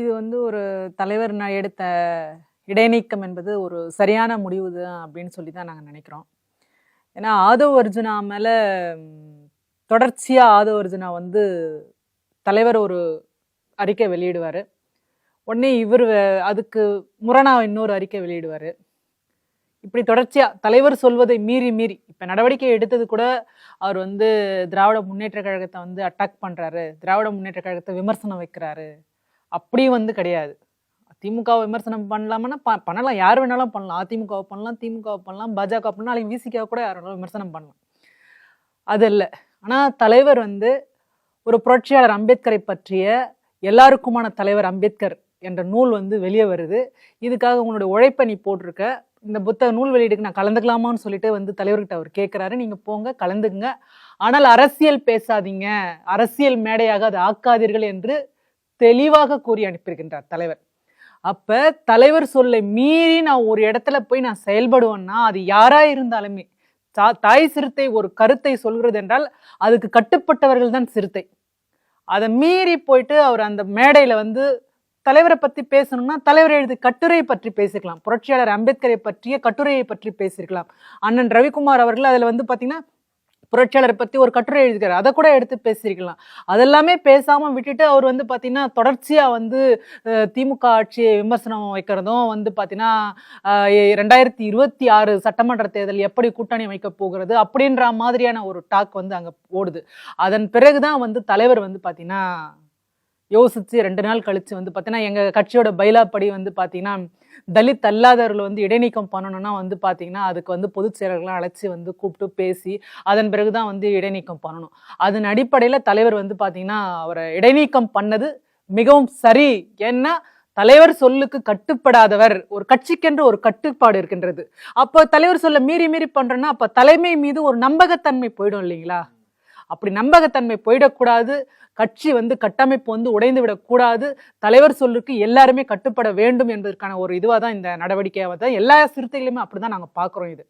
இது ஒரு தலைவர் எடுத்த இடைநீக்கம் என்பது ஒரு சரியான முடிவு தான் அப்படின்னு சொல்லி தான் நாங்கள் நினைக்கிறோம். ஏன்னா ஆதவ் அர்ஜுனா மேல தொடர்ச்சியா ஆதவ் அர்ஜுனா தலைவர் ஒரு அறிக்கை வெளியிடுவாரு. உடனே இவர் அதுக்கு முரணா இன்னொரு அறிக்கை வெளியிடுவாரு. இப்படி தொடர்ச்சியா தலைவர் சொல்வதை மீறி மீறி இப்ப நடவடிக்கை எடுத்தது கூட அவர் திராவிட முன்னேற்ற கழகத்தை அட்டாக் பண்றாரு, திராவிட முன்னேற்ற கழகத்தை விமர்சனம் வைக்கிறாரு. அப்படி கிடையாது. திமுகவை விமர்சனம் பண்ணலாம்னா பண்ணலாம், யார் வேணாலும் பண்ணலாம். அதிமுகவை பண்ணலாம், திமுகவை பண்ணலாம், பாஜக பண்ணலாம், நாளைக்கு விசிக கூட யார் வேணாலும் விமர்சனம் பண்ணலாம். அது இல்லை. ஆனா தலைவர் ஒரு புரட்சியாளர் அம்பேத்கரை பற்றிய எல்லாருக்குமான தலைவர் அம்பேத்கர் என்ற நூல் வெளியே வருது. இதுக்காக உங்களுடைய உழைப்பை நீ போட்டிருக்க, இந்த புத்தக நூல் வெளியீடுக்கு நான் கலந்துக்கலாமான்னு சொல்லிட்டு தலைவர்கிட்ட அவர் கேட்கிறாரு. நீங்க போங்க, கலந்துங்க, ஆனால் அரசியல் பேசாதீங்க, அரசியல் மேடையாக அதை ஆக்காதீர்கள் என்று தெளிவாக கூறி அனுப்பியிருக்கின்றார் தலைவர். அப்ப தலைவர் சொல்லை மீறி நான் ஒரு இடத்துல போய் நான் செயல்படுவேன்னா அது யாரா இருந்தாலுமே, தாய் சிறுத்தை ஒரு கருத்தை சொல்கிறது என்றால் அதுக்கு கட்டுப்பட்டவர்கள் தான் சிறுத்தை. அதை மீறி போயிட்டு அவர் அந்த மேடையில தலைவரை பத்தி பேசணும்னா தலைவர் எழுதி கட்டுரையை பற்றி பேசிக்கலாம், புரட்சியாளர் அம்பேத்கரை பற்றிய கட்டுரையை பற்றி பேசியிருக்கலாம். அண்ணன் ரவிக்குமார் அவர்கள் அதுல பாத்தீங்கன்னா புரட்சியாளரை பத்தி ஒரு கட்டுரை எழுதிக்கிறார், அதை கூட எடுத்து பேசியிருக்கலாம். அதெல்லாமே பேசாம விட்டுட்டு அவர் பாத்தீங்கன்னா தொடர்ச்சியா திமுக ஆட்சியை விமர்சனம் வைக்கிறதும் பாத்தீங்கன்னா 2026 சட்டமன்ற தேர்தல் எப்படி கூட்டணி வைக்க போகிறது அப்படின்ற மாதிரியான ஒரு டாக் அங்க ஓடுது. அதன் பிறகுதான் தலைவர் பாத்தீங்கன்னா யோசிச்சு 2 நாள் கழிச்சு பாத்தீங்கன்னா எங்க கட்சியோட பைலா படி பாத்தீங்கன்னா தலித் அல்லாதவர்கள் இடைநீக்கம் பண்ணணும்னா பாத்தீங்கன்னா அதுக்கு பொதுச் செயலர்கள்லாம் அழைச்சி கூப்பிட்டு பேசி அதன் பிறகுதான் இடைநீக்கம் பண்ணணும். அதன் அடிப்படையில தலைவர் பாத்தீங்கன்னா அவரை இடைநீக்கம் பண்ணது மிகவும் சரி. ஏன்னா தலைவர் சொல்லுக்கு கட்டுப்படாதவர், ஒரு கட்சிக்கென்று ஒரு கட்டுப்பாடு இருக்கின்றது. அப்ப தலைவர் சொல்ல மீறி மீறி பண்றேன்னா அப்ப தலைமை மீது ஒரு நம்பகத்தன்மை போயிடும் இல்லைங்களா? அப்படி நம்பகத்தன்மை போயிடக்கூடாது. கட்சி கட்டமைப்பு உடைந்து விடக்கூடாது. தலைவர் சொல்லுக்கு எல்லாருமே கட்டுப்பட வேண்டும் என்பதற்கான ஒரு இதுவா தான் இந்த நடவடிக்கையாவ தான் எல்லா சிறுத்தைகளுமே அப்படிதான் நாங்க பாக்குறோம். இது